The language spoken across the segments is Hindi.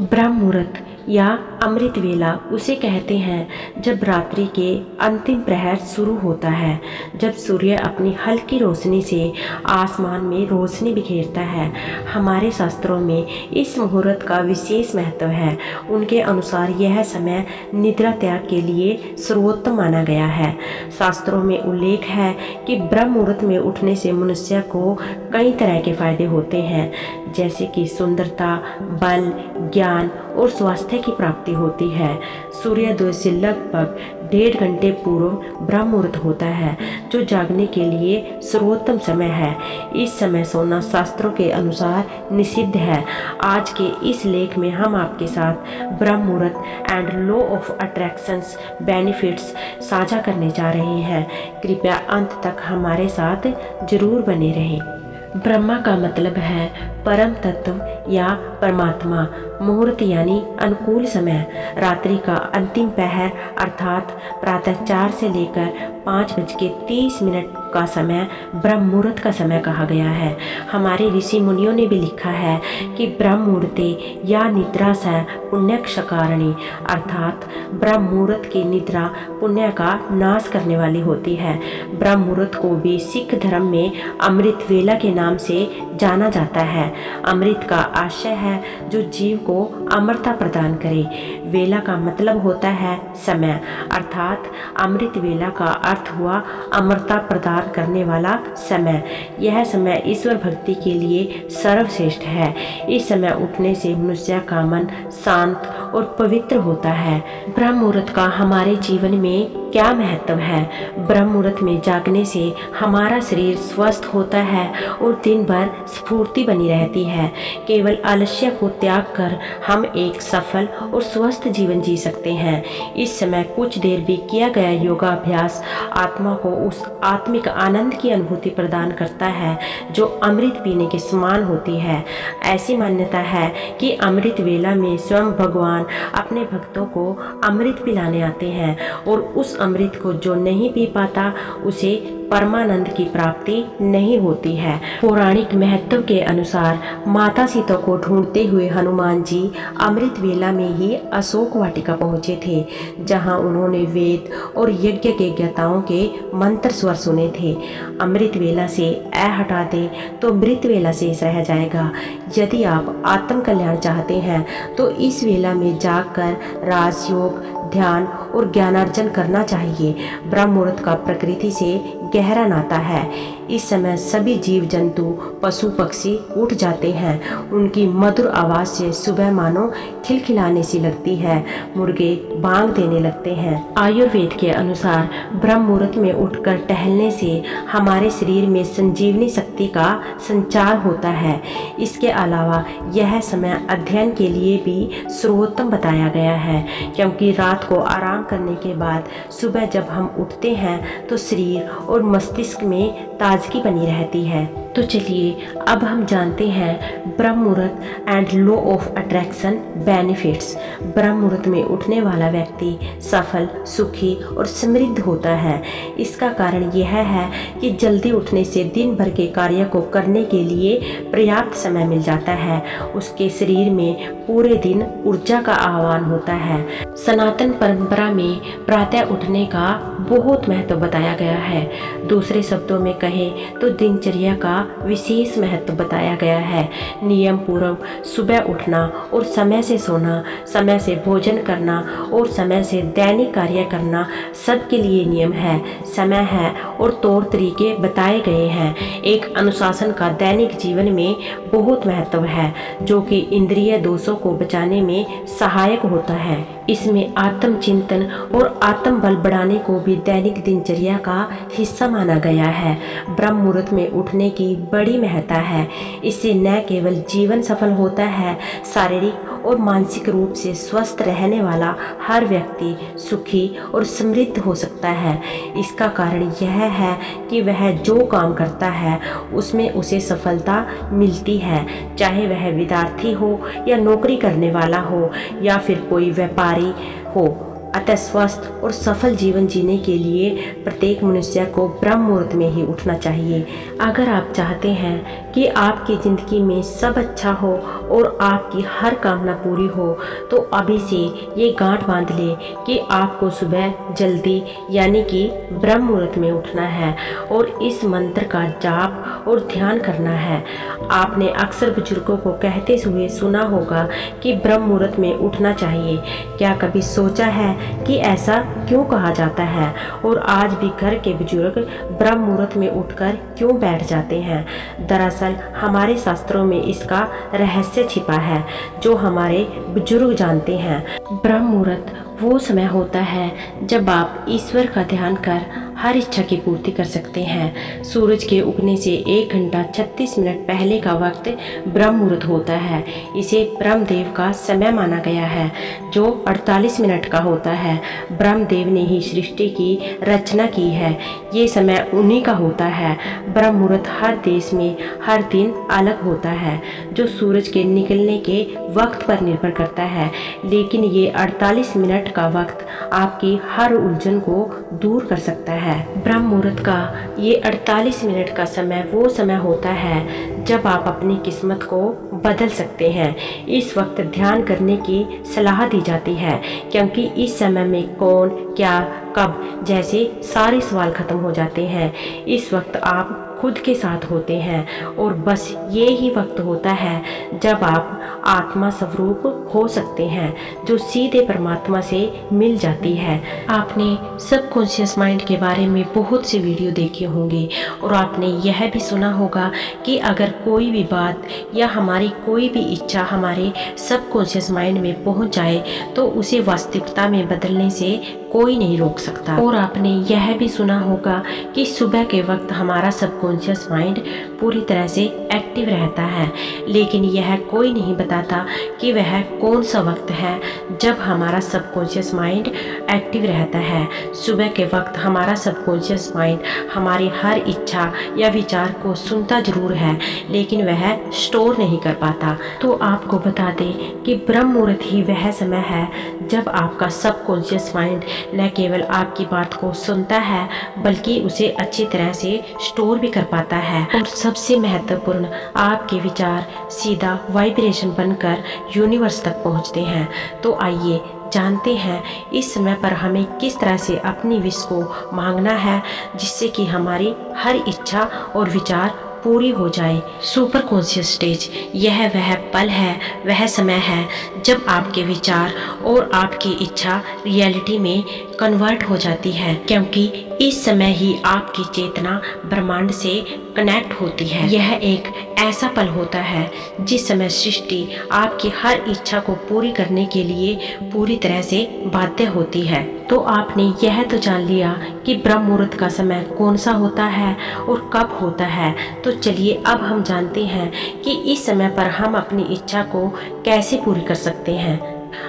ब्रह्म मुहूर्त या अमृत वेला उसे कहते हैं जब रात्रि के अंतिम प्रहर शुरू होता है, जब सूर्य अपनी हल्की रोशनी से आसमान में रोशनी बिखेरता है। हमारे शास्त्रों में इस मुहूर्त का विशेष महत्व है। उनके अनुसार यह समय निद्रा त्याग के लिए सर्वोत्तम माना गया है। शास्त्रों में उल्लेख है कि ब्रह्म मुहूर्त में उठने से मनुष्य को कई तरह के फायदे होते हैं, जैसे कि सुंदरता, बल, ज्ञान और स्वास्थ्य की प्राप्ति होती है। सूर्योदय से लगभग 1.5 घंटे पूर्व ब्रह्म मुहूर्त होता है, जो जागने के लिए सर्वोत्तम समय है। इस समय सोना शास्त्रों के अनुसार निषिद्ध है। आज के इस लेख में हम आपके साथ ब्रह्म मुहूर्त and law of attractions benefits साझा करने जा रहे हैं। कृपया अंत तक हमारे साथ जरूर बने रहें। ब्रह्मा का मतलब है परम तत्व या परमात्मा। मुहूर्त यानी अनुकूल समय। रात्रि का अंतिम पहर अर्थात प्रातः 4 से लेकर 5:30 का समय ब्रह्म मुहूर्त का समय कहा गया है। हमारे ऋषि मुनियों ने भी लिखा है कि ब्रह्म मुहूर्ते या निद्रा स पुण्यक्षकारिणी, अर्थात ब्रह्म मुहूर्त की निद्रा पुण्य का नाश करने वाली होती है। ब्रह्म मुहूर्त को भी सिख धर्म में अमृत वेला के नाम से जाना जाता है। अमृत का आशय है जो जीव को अमरता प्रदान करे। वेला का मतलब होता है समय, अर्थात अमृत वेला का अर्थ हुआ अमरता प्रदान करने वाला समय। यह समय ईश्वर भक्ति के लिए सर्वश्रेष्ठ है। इस समय उठने से मनुष्य का मन शांत और पवित्र होता है। ब्रह्म मुहूर्त का हमारे जीवन में क्या महत्व है? ब्रह्म मुहूर्त में जागने से हमारा शरीर स्वस्थ होता है और दिन भर स्फूर्ति बनी रहती है। केवल आलस्य को त्याग कर हम एक सफल और स्वस्थ जीवन जी सकते हैं। इस समय कुछ देर भी किया गया योगाभ्यास आत्मा को उस आत्मिक आनंद की अनुभूति प्रदान करता है जो अमृत पीने के समान होती है। ऐसी मान्यता है कि अमृत वेला में स्वयं भगवान अपने भक्तों को अमृत पिलाने आते हैं और उस अमृत को जो नहीं पी पाता उसे परमानंद की प्राप्ति नहीं होती है। पौराणिक महत्व के अनुसार माता सीता को ढूंढते हुए हनुमान जी अमृत वेला में ही अशोक वाटिका पहुंचे थे, जहां उन्होंने वेद और यज्ञ के ज्ञाताओं के मंत्र स्वर सुने थे। अमृत वेला से ऐ हटा दे तो मृत वेला शेष रह जाएगा। यदि आप आत्म कल्याण चाहते हैं तो इस वेला में जागकर राजयोग, ध्यान और ज्ञानार्जन करना चाहिए। ब्रह्म मुहूर्त का प्रकृति से गहरा नाता है। इस समय सभी जीव जंतु, पशु पक्षी उठ जाते हैं। उनकी मधुर आवाज़ से सुबह मानो खिलखिलाने सी लगती है। मुर्गे बांग देने लगते हैं। आयुर्वेद के अनुसार ब्रह्म मुहूर्त में उठकर टहलने से हमारे शरीर में संजीवनी शक्ति का संचार होता है। इसके अलावा यह समय अध्ययन के लिए भी सर्वोत्तम बताया गया है, क्योंकि रात को आराम करने के बाद सुबह जब हम उठते हैं तो शरीर और मस्तिष्क में ताजगी बनी रहती है। तो चलिए अब हम जानते हैं ब्रह्म मुहूर्त and law of attraction benefits. ब्रह्म मुहूर्त में उठने वाला व्यक्ति सफल, सुखी और समृद्ध होता है। इसका कारण यह है कि जल्दी उठने से दिन भर के कार्य को करने के लिए पर्याप्त समय मिल जाता है। उसके शरीर में पूरे दिन ऊर्जा का आह्वान होता है। सनातन परंपरा में प्रातः उठने का बहुत महत्व बताया गया है। दूसरे शब्दों में कहें तो दिनचर्या का विशेष महत्व बताया गया है। नियम पूर्वक सुबह उठना और समय से सोना, समय से भोजन करना और समय से दैनिक कार्य करना सबके लिए नियम है, समय है और तौर तरीके बताए गए हैं। एक अनुशासन का दैनिक जीवन में बहुत महत्व है, जो कि इंद्रिय दोषों को बचाने में सहायक होता है। इसमें आत्मचिंतन और आत्म बल बढ़ाने को भी दैनिक दिनचर्या का हिस्सा माना गया है। ब्रह्म मुहूर्त में उठने की बड़ी महत्ता है। इससे न केवल जीवन सफल होता है, शारीरिक और मानसिक रूप से स्वस्थ रहने वाला हर व्यक्ति सुखी और समृद्ध हो सकता है। इसका कारण यह है कि वह जो काम करता है उसमें उसे सफलता मिलती है, चाहे वह विद्यार्थी हो या नौकरी करने वाला हो या फिर कोई व्यापारी हो। अतः स्वस्थ और सफल जीवन जीने के लिए प्रत्येक मनुष्य को ब्रह्म मुहूर्त में ही उठना चाहिए। अगर आप चाहते हैं कि आपकी ज़िंदगी में सब अच्छा हो और आपकी हर कामना पूरी हो, तो अभी से ये गांठ बांध ले कि आपको सुबह जल्दी यानी कि ब्रह्म मुहूर्त में उठना है और इस मंत्र का जाप और ध्यान करना है। आपने अक्सर बुजुर्गों को कहते हुए सुना होगा कि ब्रह्म मुहूर्त में उठना चाहिए। क्या कभी सोचा है कि ऐसा क्यों कहा जाता है और आज भी घर के बुजुर्ग ब्रह्म मुहूर्त में उठकर क्यों बैठ जाते हैं? दरअसल हमारे शास्त्रों में इसका रहस्य छिपा है जो हमारे बुजुर्ग जानते हैं। ब्रह्म मुहूर्त वो समय होता है जब आप ईश्वर का ध्यान कर हर इच्छा की पूर्ति कर सकते हैं। सूरज के उगने से 1 घंटा 36 मिनट पहले का वक्त ब्रह्म मुहूर्त होता है। इसे ब्रह्मदेव का समय माना गया है जो 48 मिनट का होता है। ब्रह्मदेव ने ही सृष्टि की रचना की है। ये समय उन्हीं का होता है। ब्रह्म मुहूर्त हर देश में हर दिन अलग होता है जो सूरज के निकलने के वक्त पर निर्भर करता है, लेकिन ये 48 मिनट का वक्त आपकी हर उलझन को दूर कर सकता है। ब्रह्म मुहूर्त का ये 48 मिनट का समय वो समय होता है जब आप अपनी किस्मत को बदल सकते हैं। इस वक्त ध्यान करने की सलाह दी जाती है क्योंकि इस समय में कौन, क्या, कब जैसे सारे सवाल खत्म हो जाते हैं। इस वक्त आप खुद के साथ होते हैं और बस ये ही वक्त होता है जब आप आत्मा स्वरूप हो सकते हैं जो सीधे परमात्मा से मिल जाती है। आपने सबकॉन्शियस माइंड के बारे में बहुत से वीडियो देखे होंगे और आपने यह भी सुना होगा कि अगर कोई भी बात या हमारी कोई भी इच्छा हमारे सबकॉन्शियस माइंड में पहुंच जाए तो उसे वास्तविकता में बदलने से कोई नहीं रोक सकता। और आपने यह भी सुना होगा कि सुबह के वक्त हमारा सबकॉन्शियस माइंड पूरी तरह से एक्टिव रहता है, लेकिन यह कोई नहीं बताता कि वह कौन सा वक्त है जब हमारा सबकॉन्शियस माइंड एक्टिव रहता है। सुबह के वक्त हमारा सबकॉन्शियस माइंड हमारी हर इच्छा या विचार को सुनता जरूर है, लेकिन वह स्टोर नहीं कर पाता। तो आपको बता दें कि ब्रह्म मुहूर्त ही वह समय है जब आपका सबकॉन्शियस माइंड न केवल आपकी बात को सुनता है बल्कि उसे अच्छी तरह से स्टोर भी कर पाता है। और सबसे महत्वपूर्ण, आपके विचार सीधा वाइब्रेशन बनकर यूनिवर्स तक पहुंचते हैं। तो आइए जानते हैं इस समय पर हमें किस तरह से अपनी विश को मांगना है जिससे कि हमारी हर इच्छा और विचार पूरी हो जाए। सुपर कॉन्शियस स्टेज यह वह पल है, वह समय है जब आपके विचार और आपकी इच्छा रियलिटी में कन्वर्ट हो जाती है, क्योंकि इस समय ही आपकी चेतना ब्रह्मांड से कनेक्ट होती है। यह एक ऐसा पल होता है जिस समय सृष्टि आपकी हर इच्छा को पूरी करने के लिए पूरी तरह से बाध्य होती है। तो आपने यह तो जान लिया कि ब्रह्म मुहूर्त का समय कौन सा होता है और कब होता है। तो चलिए अब हम जानते हैं कि इस समय पर हम अपनी इच्छा को कैसे पूरी कर सकते हैं।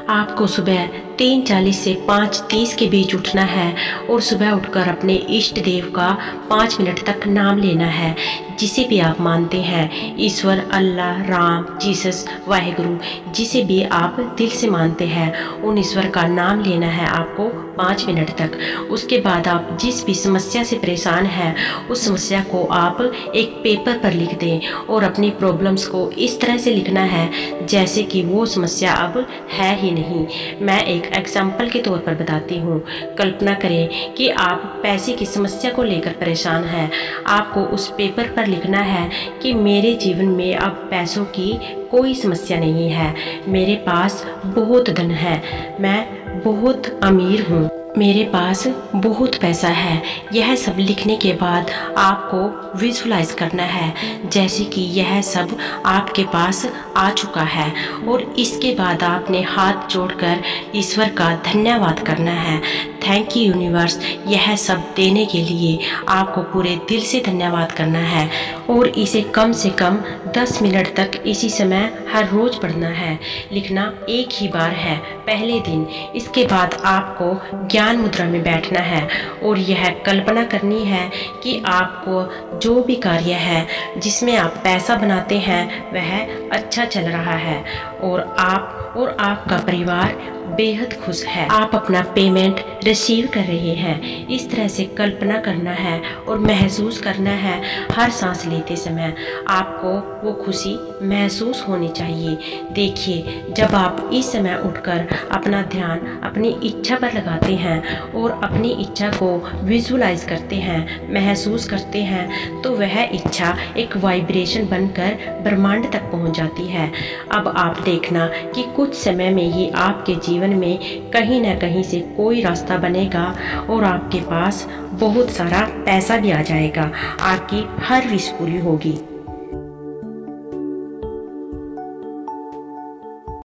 आपको सुबह 3:40 से 5:30 के बीच उठना है और सुबह उठकर अपने इष्ट देव का 5 मिनट तक नाम लेना है, जिसे भी आप मानते हैं, ईश्वर, अल्लाह, राम, जीसस, वाहेगुरु, जिसे भी आप दिल से मानते हैं, उन ईश्वर का नाम लेना है आपको 5 मिनट तक। उसके बाद आप जिस भी समस्या से परेशान हैं उस समस्या को आप एक पेपर पर लिख दें और अपनी प्रॉब्लम्स को इस तरह से लिखना है जैसे कि वो समस्या अब है ही नहीं। मैं एक एग्जाम्पल के तौर पर बताती हूँ। कल्पना करें कि आप पैसे की समस्या को लेकर परेशान हैं। आपको उस पेपर पर लिखना है कि मेरे जीवन में अब पैसों की कोई समस्या नहीं है, मेरे पास बहुत धन है, मैं बहुत अमीर हूँ, मेरे पास बहुत पैसा है। यह सब लिखने के बाद आपको विजुलाइज करना है जैसे कि यह सब आपके पास आ चुका है और इसके बाद आपने हाथ जोड़कर ईश्वर का धन्यवाद करना है। थैंक यू यूनिवर्स, यह सब देने के लिए आपको पूरे दिल से धन्यवाद करना है और इसे कम से कम 10 मिनट तक इसी समय हर रोज पढ़ना है। लिखना एक ही बार है, पहले दिन। इसके बाद आपको ज्ञान मुद्रा में बैठना है और यह कल्पना करनी है कि आपको जो भी कार्य है जिसमें आप पैसा बनाते हैं वह अच्छा चल रहा है और आप और आपका परिवार बेहद खुश है। आप अपना पेमेंट रिसीव कर रहे हैं। इस तरह से कल्पना करना है और महसूस करना है। हर सांस लेते समय आपको वो खुशी महसूस होनी चाहिए। देखिए, जब आप इस समय उठकर अपना ध्यान अपनी इच्छा पर लगाते हैं और अपनी इच्छा को विजुलाइज करते हैं, महसूस करते हैं, तो वह इच्छा एक वाइब्रेशन बनकर ब्रह्मांड तक पहुंच जाती है। अब आप देखना कि कुछ समय में ही आपके जीवन में कहीं ना कहीं से कोई रास्ता बनेगा और आपके पास बहुत सारा पैसा भी आ जाएगा। आपकी हर विश पूरी होगी।